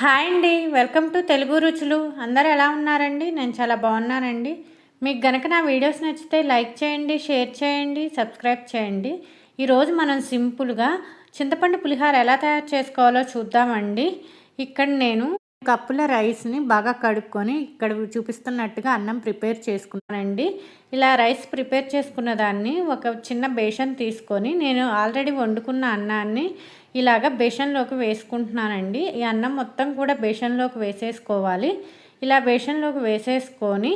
Hi అండి. Welcome to Telugu రుచులు. అందరూ ఎలా ఉన్నారండి? నేను చాలా బాగున్నానండి. మీకు గనక నా వీడియోస్ నచ్చితే లైక్ చేయండి, షేర్ చేయండి, సబ్స్క్రైబ్ చేయండి. ఈరోజు మనం సింపుల్గా చింతపండు పులిహోర ఎలా తయారు చేసుకోవాలో చూద్దామండి. ఇక్కడ నేను కప్పుల రైస్ని బాగా కడుక్కొని ఇక్కడ చూపిస్తున్నట్టుగా అన్నం ప్రిపేర్ చేసుకున్నానండి. ఇలా రైస్ ప్రిపేర్ చేసుకున్న దాన్ని ఒక చిన్న బేషన్ తీసుకొని నేను ఆల్రెడీ వండుకున్న అన్నాన్ని ఇలాగ బేషన్లోకి వేసుకుంటున్నానండి. ఈ అన్నం మొత్తం కూడా బేషన్లోకి వేసేసుకోవాలి. ఇలా బేషన్లోకి వేసేసుకొని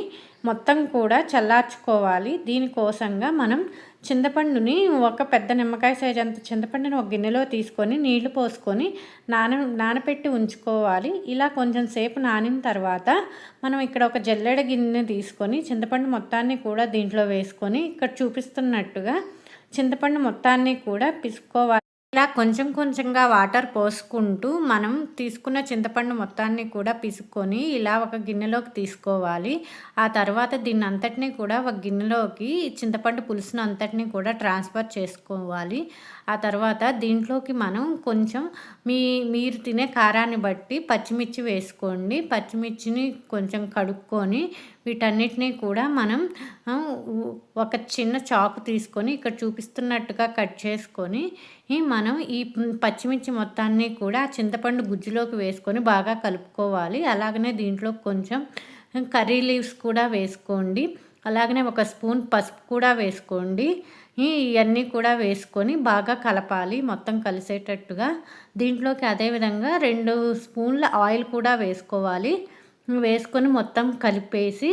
మొత్తం కూడా చల్లార్చుకోవాలి. దీనికోసంగా మనం చింతపండుని ఒక పెద్ద నిమ్మకాయ సైజ్ అంత చింతపండుని ఒక గిన్నెలో తీసుకొని నీళ్లు పోసుకొని నానపెట్టి ఉంచుకోవాలి. ఇలా కొంచెం సేపు నానిన తర్వాత మనం ఇక్కడ ఒక జల్లెడ గిన్నె తీసుకొని చింతపండు మొత్తాన్ని కూడా దీంట్లో వేసుకొని ఇక్కడ చూపిస్తున్నట్టుగా చింతపండు మొత్తాన్ని కూడా పిసుకోవాలి. ఇలా కొంచెం కొంచెంగా వాటర్ పోసుకుంటూ మనం తీసుకున్న చింతపండు మొత్తాన్ని కూడా పిసుక్కొని ఇలా ఒక గిన్నెలోకి తీసుకోవాలి. ఆ తర్వాత దీన్ని అంతటినీ కూడా ఒక గిన్నెలోకి చింతపండు పులుసును అంతటినీ కూడా ట్రాన్స్ఫర్ చేసుకోవాలి. ఆ తర్వాత దీంట్లోకి మనం కొంచెం మీరు తినే కారాన్ని బట్టి పచ్చిమిర్చి వేసుకోండి. పచ్చిమిర్చిని కొంచెం కడుక్కొని వీటన్నిటినీ కూడా మనం ఒక చిన్న చాకు తీసుకొని ఇక్కడ చూపిస్తున్నట్టుగా కట్ చేసుకొని మనం ఈ పచ్చిమిర్చి మొత్తాన్ని కూడా చింతపండు గుజ్జులోకి వేసుకొని బాగా కలుపుకోవాలి. అలాగనే దీంట్లో కొంచెం కర్రీ లీవ్స్ కూడా వేసుకోండి. అలాగనే ఒక స్పూన్ పసుపు కూడా వేసుకోండి. ఇవన్నీ కూడా వేసుకొని బాగా కలపాలి మొత్తం కలిసేటట్టుగా. దీంట్లోకి అదేవిధంగా 2 స్పూన్ల ఆయిల్ కూడా వేసుకోవాలి. వేసుకొని మొత్తం కలిపేసి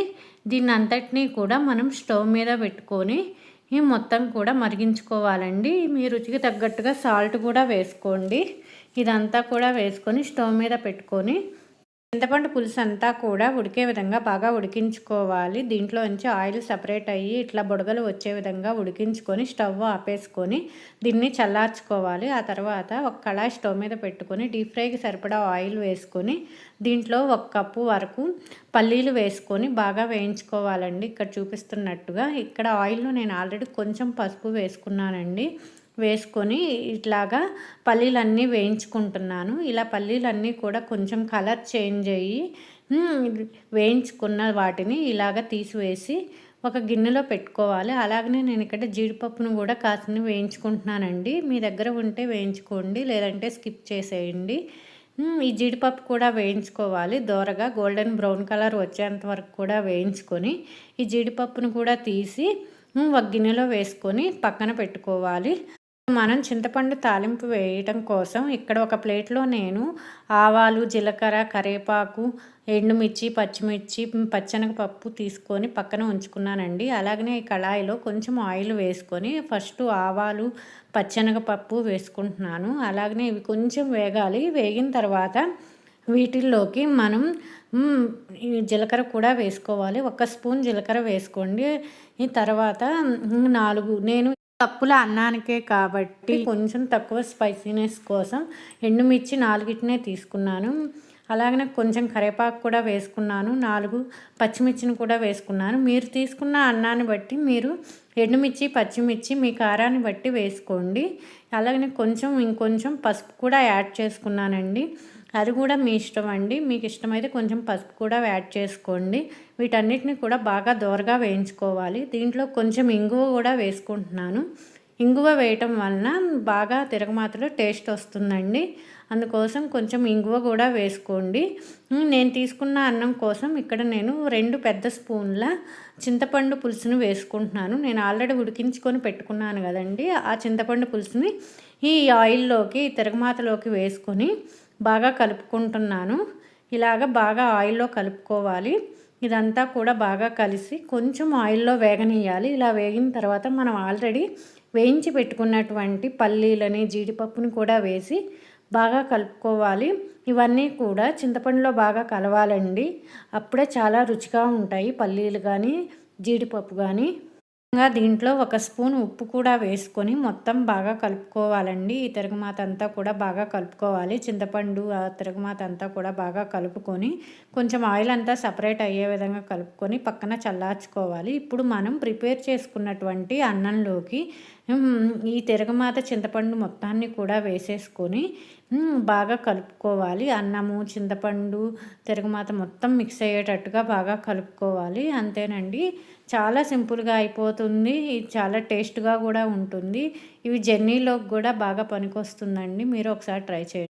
దీన్ని అంతటినీ కూడా మనం స్టవ్ మీద పెట్టుకొని మొత్తం కూడా మరిగించుకోవాలండి. మీ రుచికి తగ్గట్టుగా సాల్ట్ కూడా వేసుకోండి. ఇదంతా కూడా వేసుకొని స్టవ్ మీద పెట్టుకొని చింతపండు పులుసు అంతా కూడా ఉడికే విధంగా బాగా ఉడికించుకోవాలి. దీంట్లో నుంచి ఆయిల్ సపరేట్ అయ్యి ఇట్లా బుడగలు వచ్చే విధంగా ఉడికించుకొని స్టవ్ ఆపేసుకొని దీన్ని చల్లార్చుకోవాలి. ఆ తర్వాత ఒక కళాయి స్టవ్ మీద పెట్టుకొని డీప్ ఫ్రైకి సరిపడా ఆయిల్ వేసుకొని దీంట్లో 1 కప్పు వరకు పల్లీలు వేసుకొని బాగా వేయించుకోవాలండి. ఇక్కడ చూపిస్తున్నట్టుగా ఇక్కడ ఆయిల్లో నేను ఆల్రెడీ కొంచెం పసుపు వేసుకున్నానండి. వేసుకొని ఇట్లాగా పల్లీలన్నీ వేయించుకుంటున్నాను. ఇలా పల్లీలన్నీ కూడా కొంచెం కలర్ చేంజ్ అయ్యి వేయించుకున్న వాటిని ఇలాగ తీసివేసి ఒక గిన్నెలో పెట్టుకోవాలి. అలాగనే నేను ఇక్కడ జీడిపప్పును కూడా కాస్త వేయించుకుంటున్నానండి. మీ దగ్గర ఉంటే వేయించుకోండి, లేదంటే స్కిప్ చేసేయండి. ఈ జీడిపప్పు కూడా వేయించుకోవాలి. దోరగా గోల్డెన్ బ్రౌన్ కలర్ వచ్చేంత వరకు కూడా వేయించుకొని ఈ జీడిపప్పును కూడా తీసి ఒక గిన్నెలో వేసుకొని పక్కన పెట్టుకోవాలి. మనం చింతపండు తాలింపు వేయటం కోసం ఇక్కడ ఒక ప్లేట్లో నేను ఆవాలు, జీలకర్ర, కరివేపాకు, ఎండుమిర్చి, పచ్చిమిర్చి, పచ్చెనగపప్పు తీసుకొని పక్కన ఉంచుకున్నానండి. అలాగనే ఈ కళాయిలో కొంచెం ఆయిల్ వేసుకొని ఫస్ట్ ఆవాలు, పచ్చెనగపప్పు వేసుకుంటున్నాను. అలాగనే ఇవి కొంచెం వేగాలి. వేగిన తర్వాత వీటిల్లోకి మనం జీలకర్ర కూడా వేసుకోవాలి. 1 స్పూన్ జీలకర్ర వేసుకోండి. ఈ తర్వాత 4 నేను కప్పుల అన్నానికే కాబట్టి కొంచెం తక్కువ స్పైసీనెస్ కోసం ఎండుమిర్చి 4 తీసుకున్నాను. అలాగనే కొంచెం కరివేపాకు కూడా వేసుకున్నాను. 4 పచ్చిమిర్చిని కూడా వేసుకున్నాను. మీరు తీసుకున్న అన్నాన్ని బట్టి మీరు ఎండుమిర్చి, పచ్చిమిర్చి మీ కారాన్ని బట్టి వేసుకోండి. అలాగనే ఇంకొంచెం పసుపు కూడా యాడ్ చేసుకున్నానండి. అది కూడా మీ ఇష్టం అండి. మీకు ఇష్టమైతే కొంచెం పసుపు కూడా యాడ్ చేసుకోండి. వీటన్నిటిని కూడా బాగా దోరగా వేయించుకోవాలి. దీంట్లో కొంచెం ఇంగువ కూడా వేసుకుంటున్నాను. ఇంగువ వేయటం వలన బాగా తిరగమాతలో టేస్ట్ వస్తుందండి. అందుకోసం కొంచెం ఇంగువ కూడా వేసుకోండి. నేను తీసుకున్న అన్నం కోసం ఇక్కడ నేను 2 పెద్ద స్పూన్ల చింతపండు పులుసును వేసుకుంటున్నాను. నేను ఆల్రెడీ ఉడికించుకొని పెట్టుకున్నాను కదండి. ఆ చింతపండు పులుసుని ఈ ఆయిల్లోకి తిరగమాతలోకి వేసుకొని బాగా కలుపుకుంటున్నాను. ఇలాగ బాగా ఆయిల్లో కలుపుకోవాలి. ఇదంతా కూడా బాగా కలిసి కొంచెం ఆయిల్లో వేగనీయాలి. ఇలా వేగిన తర్వాత మనం ఆల్రెడీ వేయించి పెట్టుకున్నటువంటి పల్లీలని, జీడిపప్పుని కూడా వేసి బాగా కలుపుకోవాలి. ఇవన్నీ కూడా చింతపండులో బాగా కలవాలండి. అప్పుడే చాలా రుచిగా ఉంటాయి పల్లీలు కానీ, జీడిపప్పు కానీ. దీంట్లో 1 స్పూన్ ఉప్పు కూడా వేసుకొని మొత్తం బాగా కలుపుకోవాలండి. ఈ తిరగమాత అంతా కూడా బాగా కలుపుకోవాలి. చింతపండు ఆ తిరగమాత అంతా కూడా బాగా కలుపుకొని కొంచెం ఆయిల్ అంతా సపరేట్ అయ్యే విధంగా కలుపుకొని పక్కన చల్లార్చుకోవాలి. ఇప్పుడు మనం ప్రిపేర్ చేసుకున్నటువంటి అన్నంలోకి ఈ తిరగమాత చింతపండు మొత్తాన్ని కూడా వేసేసుకొని బాగా కలుపుకోవాలి. అన్నము, చింతపండు, తిరగమాత మొత్తం మిక్స్ అయ్యేటట్టుగా బాగా కలుపుకోవాలి. అంతేనండి. చాలా సింపుల్‌గా అయిపోతుంది. ఇది చాలా టేస్ట్‌గా కూడా ఉంటుంది. ఇవి జర్నీలోకి కూడా బాగా పనికొస్తుందండి. మీరు ఒకసారి ట్రై చేయండి.